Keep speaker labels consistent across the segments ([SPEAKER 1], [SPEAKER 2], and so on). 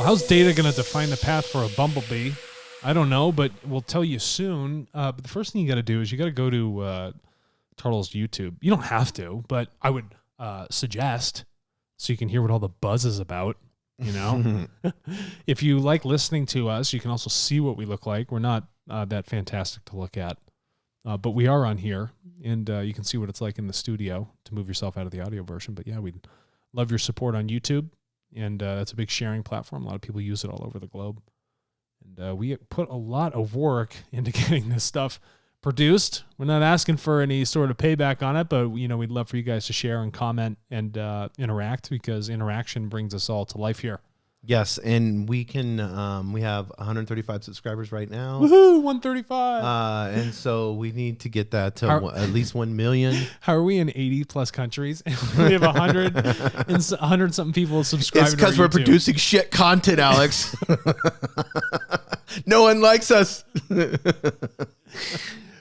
[SPEAKER 1] how's data going to define the path for a bumblebee? I don't know, but we'll tell you soon. But the first thing you got to do is you got to go to TARTLE's YouTube. You don't have to, but I would suggest so you can hear what all the buzz is about. You know, if you like listening to us, you can also see what we look like. We're not that fantastic to look at, but we are on here, and you can see what it's like in the studio to move yourself out of the audio version. But yeah, we'd love your support on YouTube, and that's a big sharing platform. A lot of people use it all over the globe, and we put a lot of work into getting this stuff produced. We're not asking for any sort of payback on it, but you know, we'd love for you guys to share and comment and interact, because interaction brings us all to life here.
[SPEAKER 2] Yes, and we can. We have 135 subscribers right now.
[SPEAKER 1] Woohoo, 135!
[SPEAKER 2] And so we need to get that to at least 1 million.
[SPEAKER 1] How are we in 80 plus countries? We have 100 something people subscribing.
[SPEAKER 2] It's because we're producing shit content, Alex. No one likes us.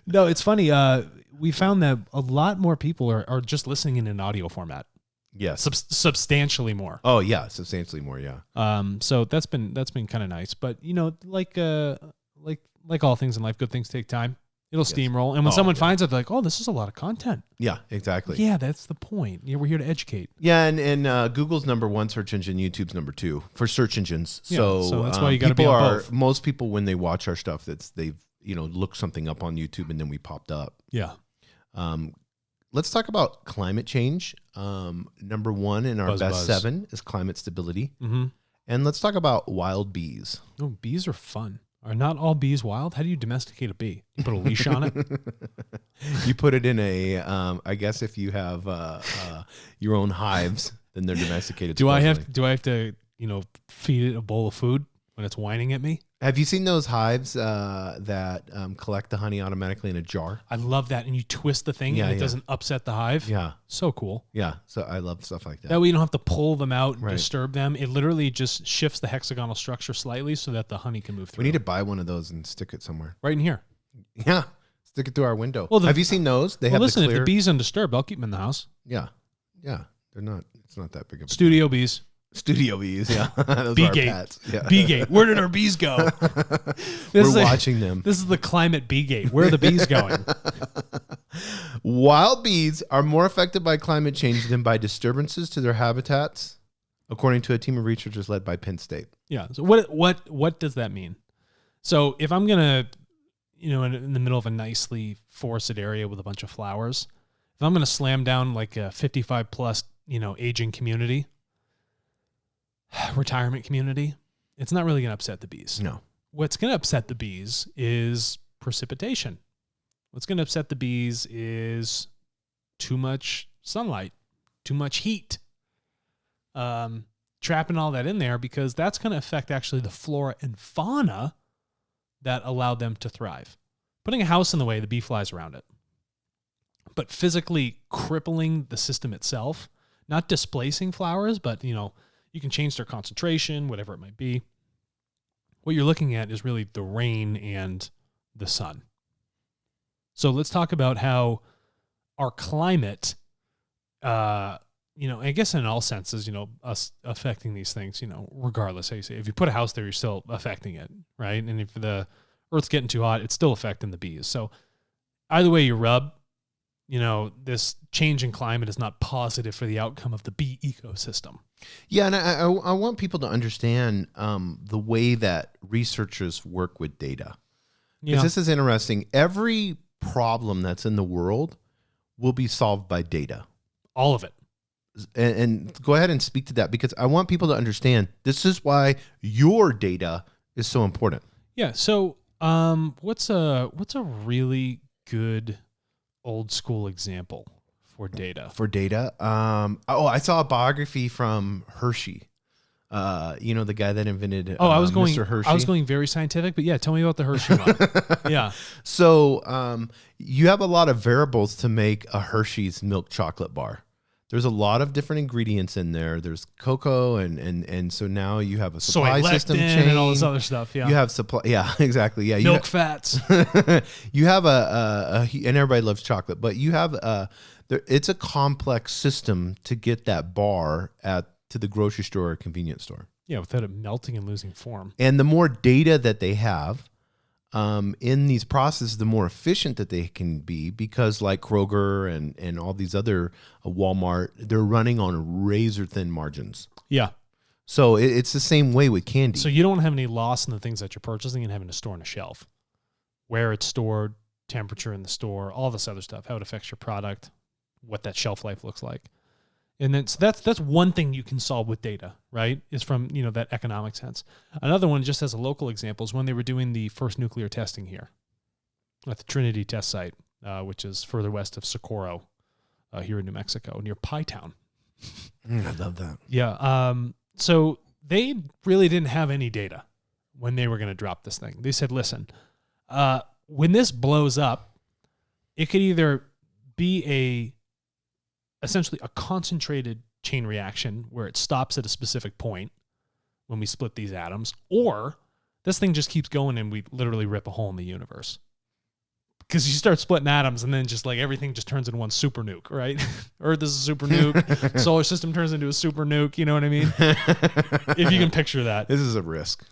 [SPEAKER 1] No, it's funny. We found that a lot more people are just listening in an audio format.
[SPEAKER 2] Yes,
[SPEAKER 1] substantially more.
[SPEAKER 2] Oh yeah, substantially more. Yeah.
[SPEAKER 1] So that's been kind of nice, but you know, like all things in life, good things take time. It'll steamroll, and when someone finds it, they're like, "Oh, this is a lot of content."
[SPEAKER 2] Yeah, exactly.
[SPEAKER 1] Yeah, that's the point. Yeah, we're here to educate.
[SPEAKER 2] Yeah, and Google's #1 search engine, YouTube's #2 for search engines.
[SPEAKER 1] Yeah, so that's why you got to be on both.
[SPEAKER 2] Most people, when they watch our stuff, they've looked something up on YouTube and then we popped up.
[SPEAKER 1] Yeah.
[SPEAKER 2] Let's talk about climate change. #1 in our best 7 is climate stability.
[SPEAKER 1] Mm-hmm.
[SPEAKER 2] And let's talk about wild bees.
[SPEAKER 1] Oh, bees are fun. Are not all bees wild? How do you domesticate a bee? You put a leash on it?
[SPEAKER 2] You put it in a, I guess if you have your own hives, then they're domesticated.
[SPEAKER 1] Do I have to, feed it a bowl of food when it's whining at me?
[SPEAKER 2] Have you seen those hives that collect the honey automatically in a jar?
[SPEAKER 1] I love that. And you twist the thing and it doesn't upset the hive.
[SPEAKER 2] Yeah.
[SPEAKER 1] So cool.
[SPEAKER 2] Yeah. So I love stuff like that.
[SPEAKER 1] That way you don't have to pull them out and disturb them. It literally just shifts the hexagonal structure slightly so that the honey can move through.
[SPEAKER 2] We need to buy one of those and stick it somewhere.
[SPEAKER 1] Right in here.
[SPEAKER 2] Yeah. Stick it through our window.
[SPEAKER 1] Well,
[SPEAKER 2] have you seen those? They have
[SPEAKER 1] listen,
[SPEAKER 2] the clear...
[SPEAKER 1] if the bee's undisturbed, I'll keep them in the house.
[SPEAKER 2] Yeah. Yeah. They're not, it's not that big of a
[SPEAKER 1] studio bees.
[SPEAKER 2] Studio bees, yeah. Those
[SPEAKER 1] bee
[SPEAKER 2] are
[SPEAKER 1] gate.
[SPEAKER 2] our pets. Yeah.
[SPEAKER 1] Bee gate. Where did our bees go?
[SPEAKER 2] We're watching them.
[SPEAKER 1] This is the climate bee gate. Where are the bees going?
[SPEAKER 2] Wild bees are more affected by climate change than by disturbances to their habitats, according to a team of researchers led by Penn State.
[SPEAKER 1] Yeah. So what does that mean? So if I'm gonna, in the middle of a nicely forested area with a bunch of flowers, if I'm gonna slam down like a 55 plus, aging community, retirement community, it's not really going to upset the bees.
[SPEAKER 2] No.
[SPEAKER 1] What's going to upset the bees is precipitation. What's going to upset the bees is too much sunlight, too much heat. Trapping all that in there, because that's going to affect actually the flora and fauna that allowed them to thrive. Putting a house in the way, the bee flies around it. But physically crippling the system itself, not displacing flowers, but, you can change their concentration, whatever it might be. What you're looking at is really the rain and the sun. So let's talk about how our climate, I guess in all senses, us affecting these things, regardless how you say it. If you put a house there, you're still affecting it, right? And if the Earth's getting too hot, it's still affecting the bees. So either way you rub, this change in climate is not positive for the outcome of the bee ecosystem.
[SPEAKER 2] Yeah, and I want people to understand the way that researchers work with data. Because this is interesting. Every problem that's in the world will be solved by data.
[SPEAKER 1] All of it.
[SPEAKER 2] And go ahead and speak to that, because I want people to understand this is why your data is so important.
[SPEAKER 1] Yeah, so what's a really good old school example for data?
[SPEAKER 2] I saw a biography from Hershey. The guy that invented Mr. Hershey.
[SPEAKER 1] I was going very scientific, but yeah, tell me about the Hershey one. Yeah.
[SPEAKER 2] So you have a lot of variables to make a Hershey's milk chocolate bar. There's a lot of different ingredients in there. There's cocoa, and so now you have a supply system chain
[SPEAKER 1] and all this other stuff. Yeah,
[SPEAKER 2] you have supply. Yeah, exactly. Yeah,
[SPEAKER 1] milk fats.
[SPEAKER 2] You have and everybody loves chocolate, but you have it's a complex system to get that bar to the grocery store or convenience store.
[SPEAKER 1] Yeah, without it melting and losing form.
[SPEAKER 2] And the more data that they have in these processes, the more efficient that they can be, because like Kroger and all these other Walmart, they're running on razor thin margins.
[SPEAKER 1] Yeah.
[SPEAKER 2] So it's the same way with candy.
[SPEAKER 1] So you don't have any loss in the things that you're purchasing and having to store on a shelf. Where it's stored, temperature in the store, all this other stuff, how it affects your product, what that shelf life looks like. And then so that's one thing you can solve with data, right? Is from, that economic sense. Another one, just as a local example, is when they were doing the first nuclear testing here at the Trinity test site, which is further west of Socorro, here in New Mexico, near Pie Town.
[SPEAKER 2] I love that.
[SPEAKER 1] Yeah. So they really didn't have any data when they were going to drop this thing. They said, listen, when this blows up, it could either be essentially a concentrated chain reaction where it stops at a specific point when we split these atoms, or this thing just keeps going and we literally rip a hole in the universe. Because you start splitting atoms and then just like everything just turns into one super nuke, right? Earth is a super nuke. Solar system turns into a super nuke. You know what I mean? If you can picture that.
[SPEAKER 2] This is a risk.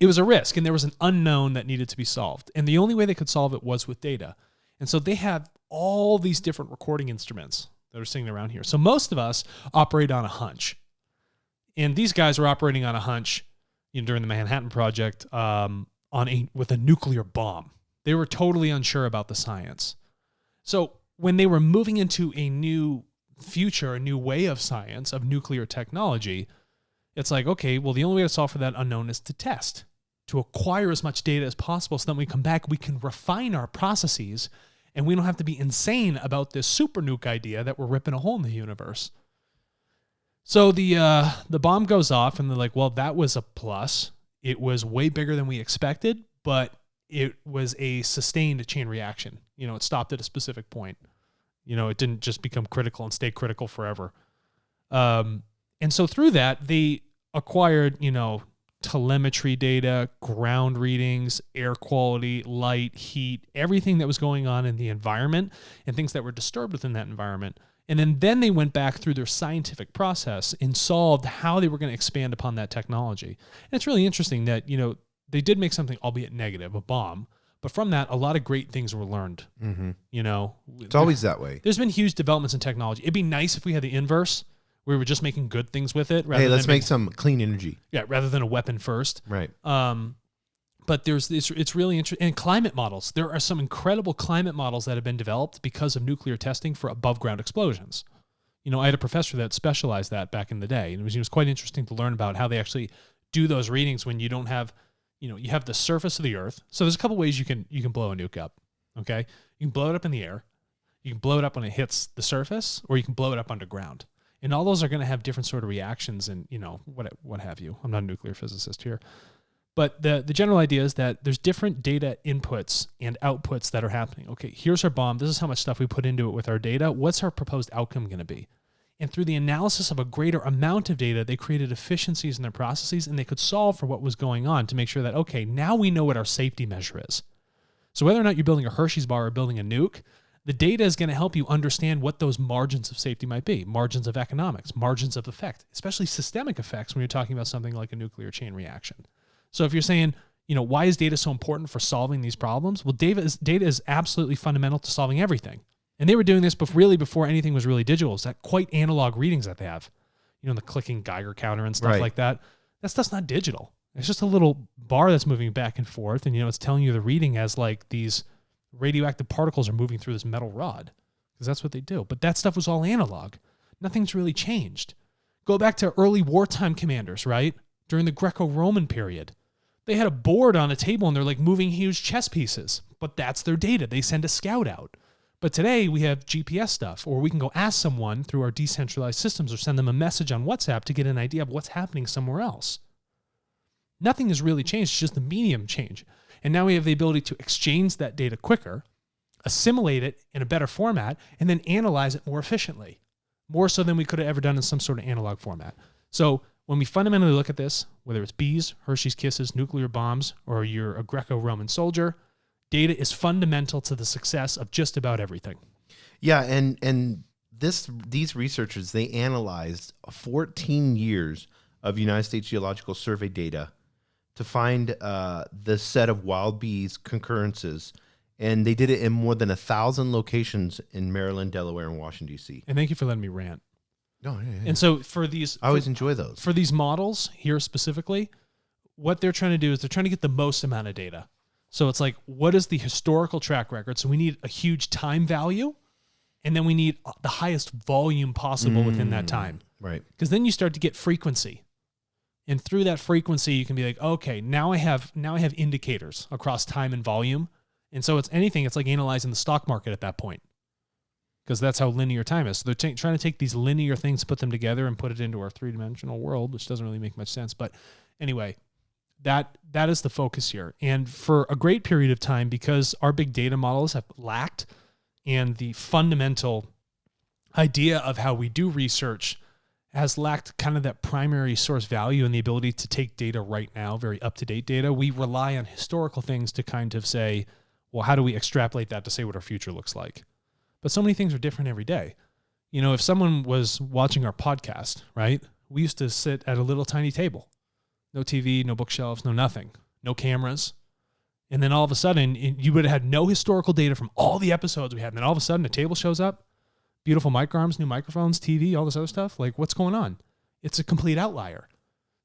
[SPEAKER 1] It was a risk, and there was an unknown that needed to be solved. And the only way they could solve it was with data. And so they have all these different recording instruments that are sitting around here. So most of us operate on a hunch. And these guys were operating on a hunch during the Manhattan Project with a nuclear bomb. They were totally unsure about the science. So when they were moving into a new future, a new way of science, of nuclear technology, it's like, okay, well, the only way to solve for that unknown is to test, to acquire as much data as possible so that when we come back, we can refine our processes and we don't have to be insane about this super nuke idea that we're ripping a hole in the universe. So the bomb goes off and they're like, well, that was a plus. It was way bigger than we expected, but it was a sustained chain reaction. It stopped at a specific point. It didn't just become critical and stay critical forever. And so through that, they acquired, telemetry data, ground readings, air quality, light, heat, everything that was going on in the environment and things that were disturbed within that environment. And then they went back through their scientific process and solved how they were going to expand upon that technology. And it's really interesting that, they did make something, albeit negative, a bomb. But from that, a lot of great things were learned.
[SPEAKER 2] Mm-hmm. It's always that way.
[SPEAKER 1] There's been huge developments in technology. It'd be nice if we had the inverse, where we were just making good things with it.
[SPEAKER 2] Hey, let's make some clean energy.
[SPEAKER 1] Yeah, rather than a weapon first.
[SPEAKER 2] Right.
[SPEAKER 1] But it's really interesting. And climate models. There are some incredible climate models that have been developed because of nuclear testing for above ground explosions. I had a professor that specialized that back in the day. And it was quite interesting to learn about how they actually do those readings when you don't have, you have the surface of the earth. So there's a couple ways you can blow a nuke up. Okay. You can blow it up in the air. You can blow it up when it hits the surface, or you can blow it up underground. And all those are going to have different sort of reactions and, what have you. I'm not a nuclear physicist here. But the general idea is that there's different data inputs and outputs that are happening. Okay, here's our bomb. This is how much stuff we put into it with our data. What's our proposed outcome going to be? And through the analysis of a greater amount of data, they created efficiencies in their processes, and they could solve for what was going on to make sure that, okay, now we know what our safety measure is. So whether or not you're building a Hershey's bar or building a nuke, the data is going to help you understand what those margins of safety might be, margins of economics, margins of effect, especially systemic effects when you're talking about something like a nuclear chain reaction. So if you're saying, why is data so important for solving these problems? Well, data is absolutely fundamental to solving everything. And they were doing this before anything was really digital. It's that quite analog readings that they have, the clicking Geiger counter and stuff like that. That stuff's not digital. It's just a little bar that's moving back and forth. And, it's telling you the reading as like these radioactive particles are moving through this metal rod, because that's what they do. But that stuff was all analog. Nothing's really changed. Go back to early wartime commanders, right? During the Greco-Roman period. They had a board on a table and they're like moving huge chess pieces, but that's their data. They send a scout out. But today we have GPS stuff, or we can go ask someone through our decentralized systems or send them a message on WhatsApp to get an idea of what's happening somewhere else. Nothing has really changed. It's just the medium change. And now we have the ability to exchange that data quicker, assimilate it in a better format, and then analyze it more efficiently, more so than we could have ever done in some sort of analog format. So when we fundamentally look at this, whether it's bees, Hershey's Kisses, nuclear bombs, or you're a Greco-Roman soldier, data is fundamental to the success of just about everything.
[SPEAKER 2] Yeah, and these researchers, they analyzed 14 years of United States Geological Survey data to find the set of wild bees concurrences. And they did it in more than 1,000 locations in Maryland, Delaware, and Washington, D.C.
[SPEAKER 1] And thank you for letting me rant.
[SPEAKER 2] Oh, yeah.
[SPEAKER 1] And so for these...
[SPEAKER 2] I always enjoy those.
[SPEAKER 1] For these models here specifically, what they're trying to do is they're trying to get the most amount of data. So it's like, what is the historical track record? So we need a huge time value, and then we need the highest volume possible within that time.
[SPEAKER 2] Right.
[SPEAKER 1] Because then you start to get frequency. And through that frequency, you can be like, okay, now I have indicators across time and volume. And so it's like analyzing the stock market at that point. Because that's how linear time is. So they're trying to take these linear things, put them together, and put it into our three-dimensional world, which doesn't really make much sense. But anyway, that is the focus here. And for a great period of time, because our big data models have lacked, and the fundamental idea of how we do research has lacked kind of that primary source value and the ability to take data right now, very up-to-date data, we rely on historical things to kind of say, well, how do we extrapolate that to say what our future looks like? But so many things are different every day. You know, if someone was watching our podcast, right, we used to sit at a little tiny table. No TV, no bookshelves, no nothing, no cameras. And then all of a sudden, you would have had no historical data from all the episodes we had. And then all of a sudden, a table shows up, beautiful mic arms, new microphones, TV, all this other stuff. Like, what's going on? It's a complete outlier.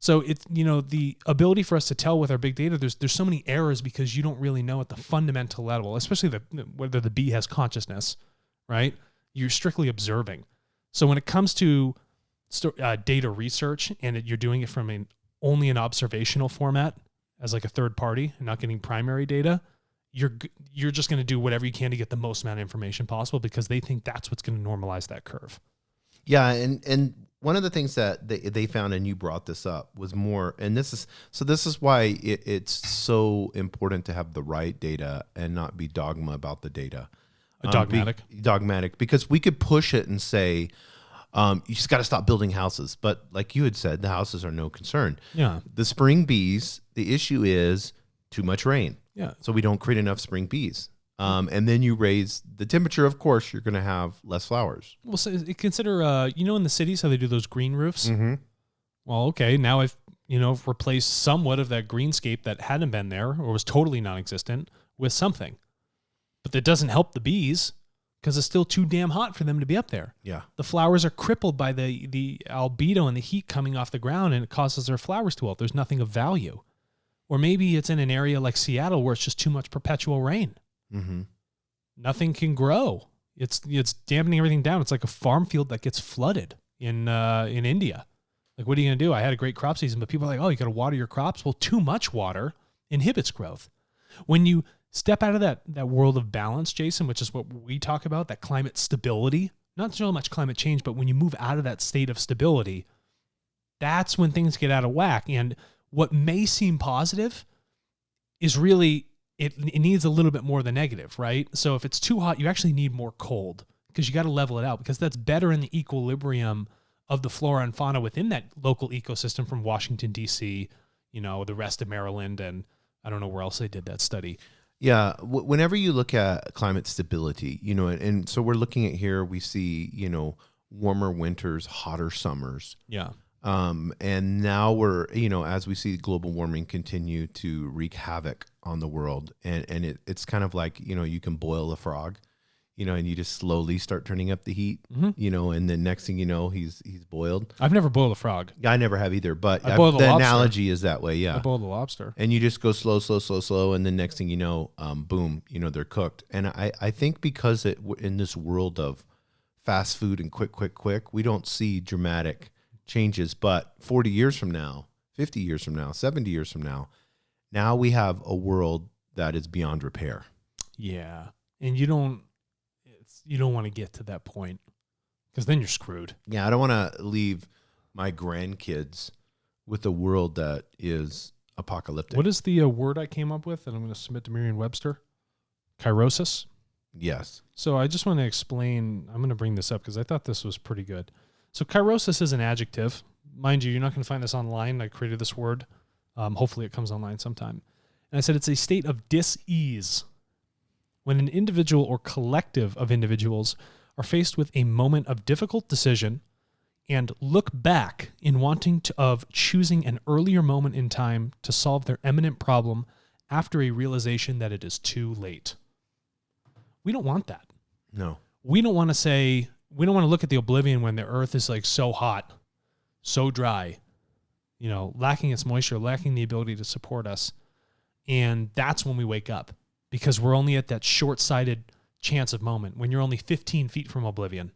[SPEAKER 1] So it's, you know, the ability for us to tell with our big data, there's so many errors because you don't really know at the fundamental level, especially whether the bee has consciousness, right? You're strictly observing. So when it comes to data research and you're doing it from only an observational format as like a third party and not getting primary data, you're just going to do whatever you can to get the most amount of information possible because they think that's what's going to normalize that curve.
[SPEAKER 2] Yeah, and one of the things that they found, and you brought this up, was more, and this is why it's so important to have the right data and not be dogma about the data. Dogmatic, because we could push it and say, you just got to stop building houses. But like you had said, the houses are no concern.
[SPEAKER 1] Yeah.
[SPEAKER 2] The spring bees, the issue is too much rain.
[SPEAKER 1] Yeah.
[SPEAKER 2] So we don't create enough spring bees. And then you raise the temperature, of course, you're going to have less flowers.
[SPEAKER 1] Well, so consider, in the cities how they do those green roofs?
[SPEAKER 2] Mm-hmm.
[SPEAKER 1] Well, okay, now I've, replaced somewhat of that greenscape that hadn't been there or was totally non-existent with something. But that doesn't help the bees because it's still too damn hot for them to be up there.
[SPEAKER 2] Yeah.
[SPEAKER 1] The flowers are crippled by the albedo and the heat coming off the ground, and it causes their flowers to wilt. There's nothing of value. Or maybe it's in an area like Seattle where it's just too much perpetual rain.
[SPEAKER 2] Mm-hmm.
[SPEAKER 1] Nothing can grow. It's dampening everything down. It's like a farm field that gets flooded in India. Like, what are you going to do? I had a great crop season, but people are like, oh, you got to water your crops. Well, too much water inhibits growth. When you step out of that world of balance, Jason, which is what we talk about, that climate stability, not so much climate change, but when you move out of that state of stability, that's when things get out of whack. And what may seem positive is really, it needs a little bit more than negative, right? So if it's too hot, you actually need more cold because you got to level it out because that's better in the equilibrium of the flora and fauna within that local ecosystem from Washington, D.C., the rest of Maryland, and I don't know where else they did that study.
[SPEAKER 2] Yeah. Whenever you look at climate stability, and so we're looking at here, we see, warmer winters, hotter summers.
[SPEAKER 1] Yeah.
[SPEAKER 2] And now we're, as we see global warming continue to wreak havoc on the world, and it's kind of like, you can boil a frog, and you just slowly start turning up the heat, and then next thing you know, he's boiled.
[SPEAKER 1] I've never boiled a frog.
[SPEAKER 2] I never have either, but
[SPEAKER 1] I boiled a
[SPEAKER 2] the
[SPEAKER 1] lobster.
[SPEAKER 2] analogy is that way. Yeah.
[SPEAKER 1] I boiled a lobster.
[SPEAKER 2] And you just go slow. And then next thing you know, boom, they're cooked. And I think because in this world of fast food and quick, we don't see dramatic changes, but 40 years from now, 50 years from now, 70 years from now we have a world that is beyond repair.
[SPEAKER 1] Yeah. And you don't want to get to that point because then you're screwed.
[SPEAKER 2] Yeah. I don't want to leave my grandkids with a world that is apocalyptic.
[SPEAKER 1] What is the word I came up with that I'm going to submit to Merriam-Webster? Chirosis?
[SPEAKER 2] Yes.
[SPEAKER 1] So I just want to explain, I'm going to bring this up because I thought this was pretty good. So chirosis is an adjective. Mind you, you're not going to find this online. I created this word. Hopefully it comes online sometime. And I said it's a state of dis-ease when an individual or collective of individuals are faced with a moment of difficult decision and look back in wanting of choosing an earlier moment in time to solve their imminent problem after a realization that it is too late. We don't want that.
[SPEAKER 2] No.
[SPEAKER 1] We don't want to look at the oblivion when the earth is like so hot, so dry, lacking its moisture, lacking the ability to support us. And that's when we wake up, because we're only at that short-sighted chance of moment when you're only 15 feet from oblivion.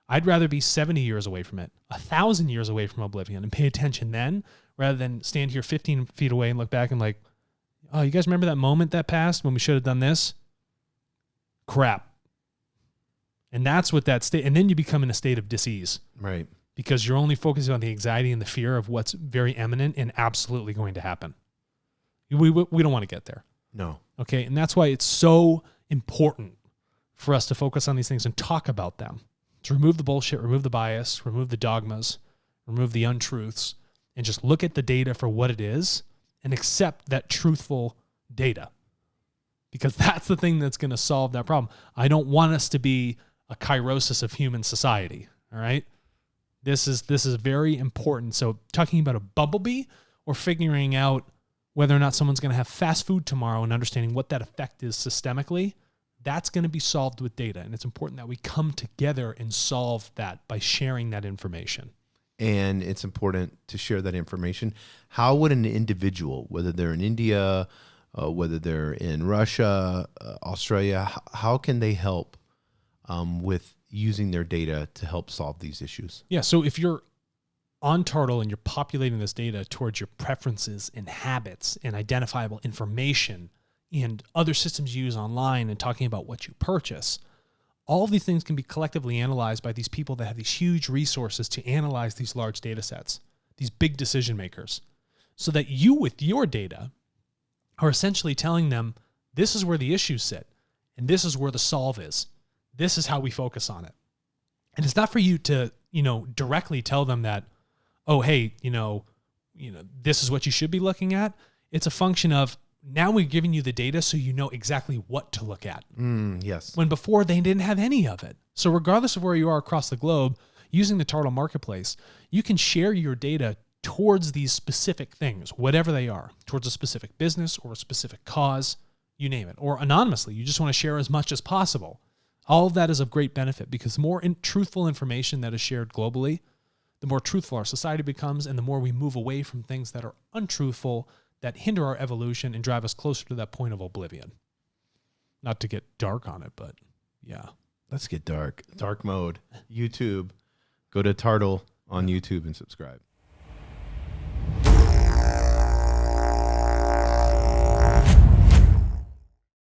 [SPEAKER 1] I'd rather be 70 years away from it, 1,000 years away from oblivion, and pay attention then, rather than stand here 15 feet away and look back and like, oh, you guys remember that moment that passed when we should have done this? Crap. And that's what that state, and then you become in a state of dis-ease.
[SPEAKER 2] Right.
[SPEAKER 1] Because you're only focusing on the anxiety and the fear of what's very imminent and absolutely going to happen. We don't want to get there.
[SPEAKER 2] No.
[SPEAKER 1] Okay. And that's why it's so important for us to focus on these things and talk about them. To remove the bullshit, remove the bias, remove the dogmas, remove the untruths, and just look at the data for what it is and accept that truthful data. Because that's the thing that's going to solve that problem. I don't want us to be a kairosis of human society. All right. This is very important. So talking about a bumblebee or figuring out whether or not someone's going to have fast food tomorrow and understanding what that effect is systemically, that's going to be solved with data. And it's important that we come together and solve that by sharing that information.
[SPEAKER 2] And it's important to share that information. How would an individual, whether they're in India, whether they're in Russia, Australia, how can they help with using their data to help solve these issues?
[SPEAKER 1] Yeah, so if you're on TARTLE and you're populating this data towards your preferences and habits and identifiable information and other systems you use online and talking about what you purchase, all of these things can be collectively analyzed by these people that have these huge resources to analyze these large data sets, these big decision makers, so that you with your data are essentially telling them, this is where the issues sit and this is where the solve is. This is how we focus on it. And it's not for you to, directly tell them that, oh, hey, this is what you should be looking at. It's a function of, now we're giving you the data so you know exactly what to look at.
[SPEAKER 2] Yes.
[SPEAKER 1] When before they didn't have any of it. So regardless of where you are across the globe, using the TARTLE marketplace, you can share your data towards these specific things, whatever they are, towards a specific business or a specific cause, you name it. Or anonymously, you just want to share as much as possible. All of that is of great benefit, because the more truthful information that is shared globally, the more truthful our society becomes, and the more we move away from things that are untruthful, that hinder our evolution and drive us closer to that point of oblivion. Not to get dark on it, but yeah.
[SPEAKER 2] Let's get dark. Dark mode. YouTube. Go to TARTLE on YouTube and subscribe.